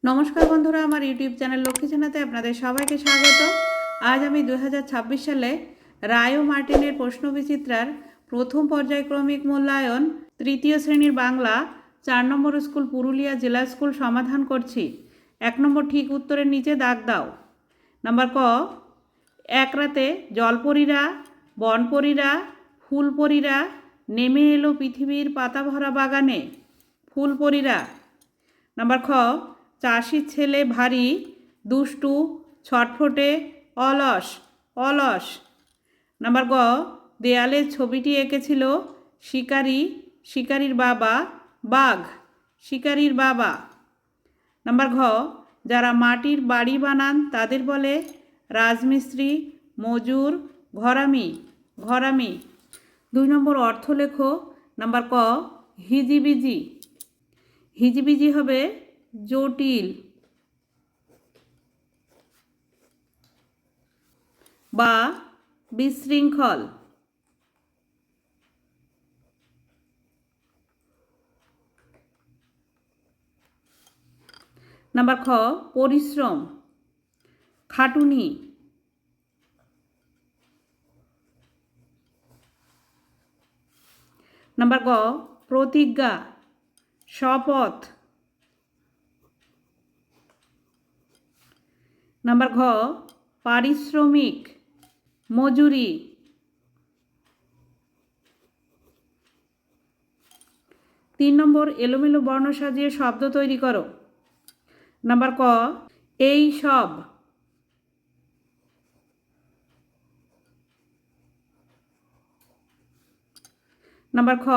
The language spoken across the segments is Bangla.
নমস্কার বন্ধুরা, আমার ইউটিউব চ্যানেল লক্ষ্মী জানাতে আপনাদের সবাইকে স্বাগত। আজ আমি 2026 সালে রায় ও মার্টিনের প্রশ্নবিচিত্রার প্রথম পর্যায়ক্রমিক মূল্যায়ন তৃতীয় শ্রেণীর বাংলা 4 নম্বর স্কুল পুরুলিয়া জেলা স্কুল সমাধান করছি। 1 নম্বর ঠিক উত্তরের নিচে দাগ দাও। নাম্বার ক, এক রাতে জলপরীরা, বনপরীরা, ফুলপরীরা নেমে এলো পৃথিবীর পাতা ভরা বাগানে। ফুলপরীরা। নাম্বার খ, চাষির ছেলে ভারী দুষ্টু, ছটফটে, অলস। অলস। নাম্বার গ, দেয়ালের ছবিটি এঁকেছিল শিকারি, শিকারির বাবা, বাঘ। শিকারির বাবা। নাম্বার ঘ, যারা মাটির বাড়ি বানান তাদের বলে রাজমিস্ত্রি, মজুর, ঘরামি। ঘরামি। 2 নম্বর অর্থ লেখো। নাম্বার ক, হিজিবিজি। হিজিবিজি হবে জটিল বা বিশৃঙ্খল। নাম্বার খ, পরিশ্রম, খাটুনি। নাম্বার গ, প্রতিজ্ঞা, শপথ। নাম্বার ঘ, পারিশ্রমিক, মজুরি। 3 নম্বর এলোমেলো বর্ণ সাজিয়ে শব্দ তৈরি করো। নাম্বার ক, এই সব। নাম্বার খ,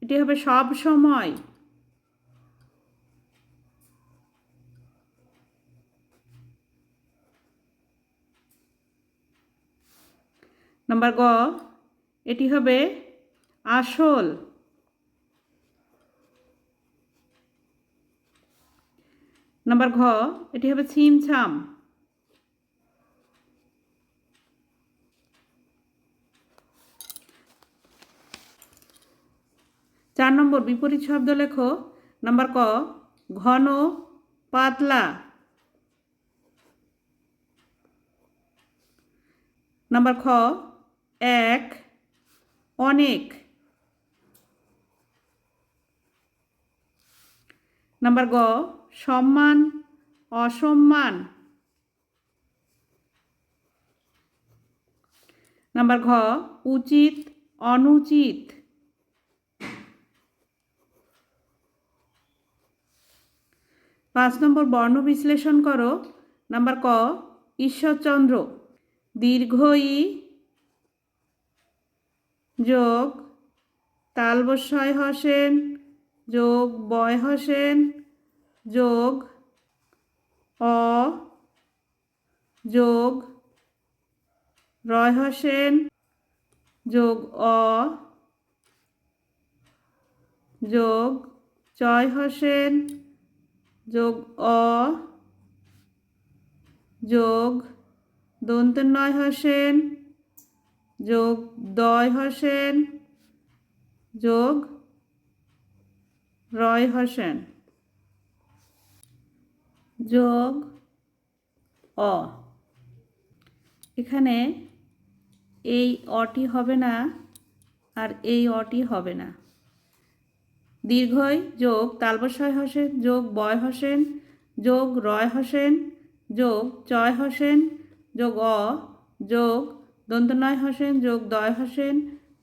এটি হবে সব সময়। নাম্বার গ, এটি হবে আসল। নাম্বার ঘ, এটি হবে ছিমছাম। 4 নম্বর বিপরীত শব্দ লেখো। নাম্বার ক, ঘন, পাতলা। নাম্বার খ, এক, অনেক। নাম্বার গ, সম্মান, অসম্মান। নাম্বার ঘ, উচিত, অনুচিত। পাঁচ নম্বর বর্ণ বিশ্লেষণ করো। নাম্বার ক, ঈশ্বরচন্দ্র। দীর্ঘ ই যোগ তালবস্যয় হোসেন যোগ বয় হোসেন যোগ অ যোগ রয় হোসেন যোগ অ যোগ চয় হোসেন যোগ অ যোগ দন্তন্বয় হোসেন যোগ দয় হোসেন যোগ রয় হোসেন যোগ অ। এখানে এই অটি হবে না আর এই অটি হবে না। দীর্ঘই যোগ তালবস্যয় হোসেন যোগ বয় হোসেন যোগ রয় হোসেন যোগ চয় হোসেন যোগ অ যোগ দন্তনয় হোসেন যোগ দয় হোসেন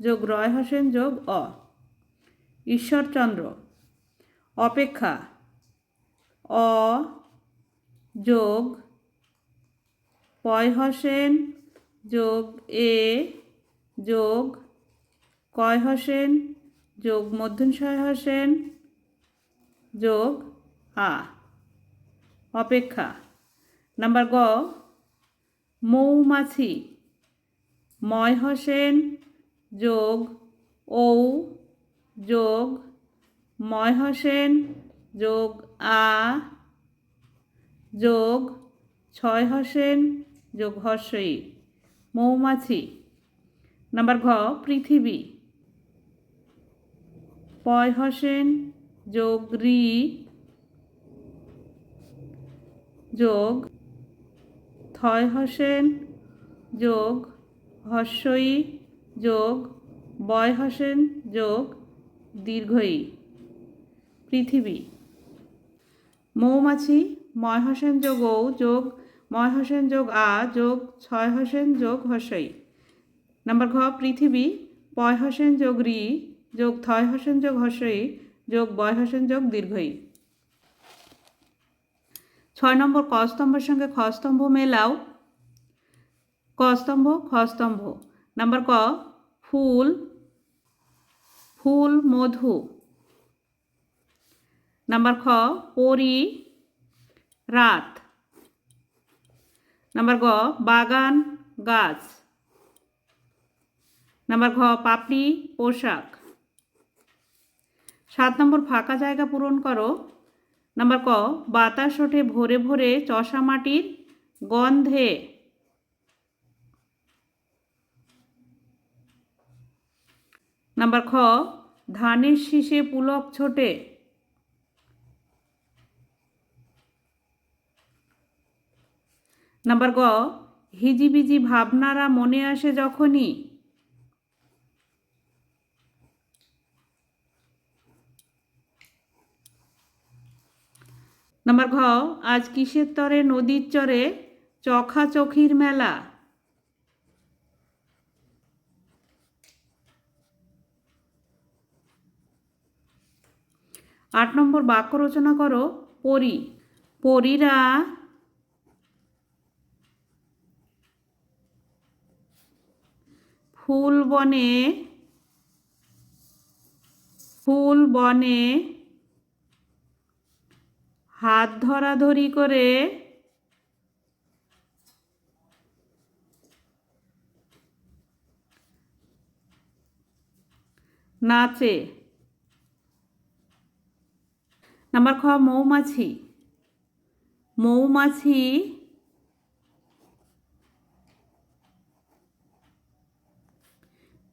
যোগ রয় হোসেন যোগ অ। ঈশ্বরচন্দ্র। অপেক্ষা, অ যোগ পয় হোসেন যোগ এ যোগ কয় হোসেন যোগ মধ্যনশয় হোসেন যোগ আ। অপেক্ষা। নাম্বার গ, মৌমাছি। ময় হোসেন যোগ ঔ যোগ ময় হোসেন যোগ আ যোগ ছয় হোসেন যোগ হর্ষই, মৌমাছি। নাম্বার ঘ, পৃথিবী। পয় হোসেন যোগ রি যোগ থয় হসেন যোগ হস্যই যোগ বয় হসেন যোগ দীর্ঘই। পৃথিবী। মৌমাছি ময় হসেন যোগ ও যোগ ময় হসেন যোগ আ যোগ ছয় হসেন যোগ হস্যই। নাম্বার ঘ পৃথিবী পয় হসেন যোগ রি যোগ থয় হসেন যোগ হস্যই যোগ বয় হসেন যোগ দীর্ঘই। 6 নম্বর ক স্তম্ভের সঙ্গে খ স্তম্ভ মেলাও। ক স্তম্ভ খ স্তম্ভ। নাম্বার ক ফুল ফুল মধু। নাম্বার খ পরি রাত। নাম্বার গ বাগান গাছ। নাম্বার ঘ পাপড়ি পোশাক। 7 নম্বর ফাঁকা জায়গা পূরণ করো। নাম্বার ক বাতাস ওঠে ভোরে ভোরে চষা মাটির গন্ধে। নাম্বার খ ধানের শীষে পুলক ছোটে। নাম্বার গ হিজিবিজি ভাবনারা মনে আসে যখনই। নাম্বার ঘ আজ কিসের তরে নদীর চরে চখাচখির মেলা। 8 নম্বর বাক্য রচনা করো। পরী পরীরা ফুল বনে হাত ধরাধরি করে নাচে। নাম্বার খ মৌমাছি মৌমাছি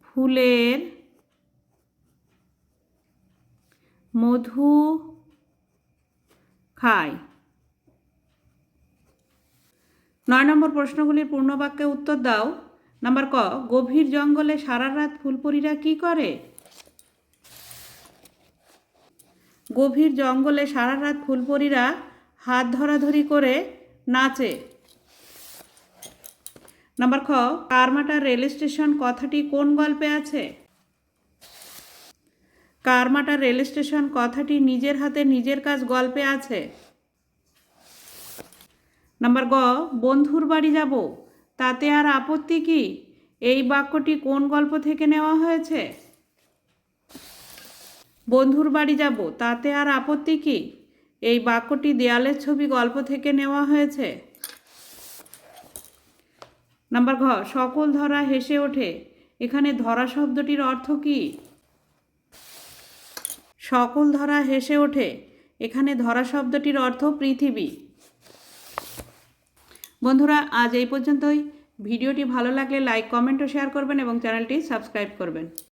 ফুলের মধু খায়। 9 নম্বর প্রশ্নগুলির পূর্ণবাক্যে উত্তর দাও। নাম্বার ক গভীর জঙ্গলে সারা রাত ফুলপরীরা কি করে। গভীর জঙ্গলে সারা রাত ফুলপরীরা হাত ধরাধরি করে নাচে। নাম্বার খ কারমাটার রেল স্টেশন কথাটি কোন গল্পে আছে। কারমাটার রেল স্টেশন কথাটি নিজের হাতে নিজের কাজ গল্পে আছে। নাম্বার গ বন্ধুর বাড়ি যাব তাতে আর আপত্তি কি এই বাক্যটি কোন গল্প থেকে নেওয়া হয়েছে। বন্ধুর বাড়ি যাব তাতে আর আপত্তি কি এই বাক্যটি দেয়ালের ছবি গল্প থেকে নেওয়া হয়েছে। নাম্বার ঘ সকল ধরা হেসে ওঠে এখানে ধরা শব্দটির অর্থ কি। সকল ধরা হেসে ওঠে এখানে ধরা শব্দটির অর্থ পৃথিবী। বন্ধুরা আজ এই পর্যন্তই। ভিডিওটি ভালো লাগলে লাইক কমেন্ট ও শেয়ার করবেন এবং চ্যানেলটি সাবস্ক্রাইব করবেন।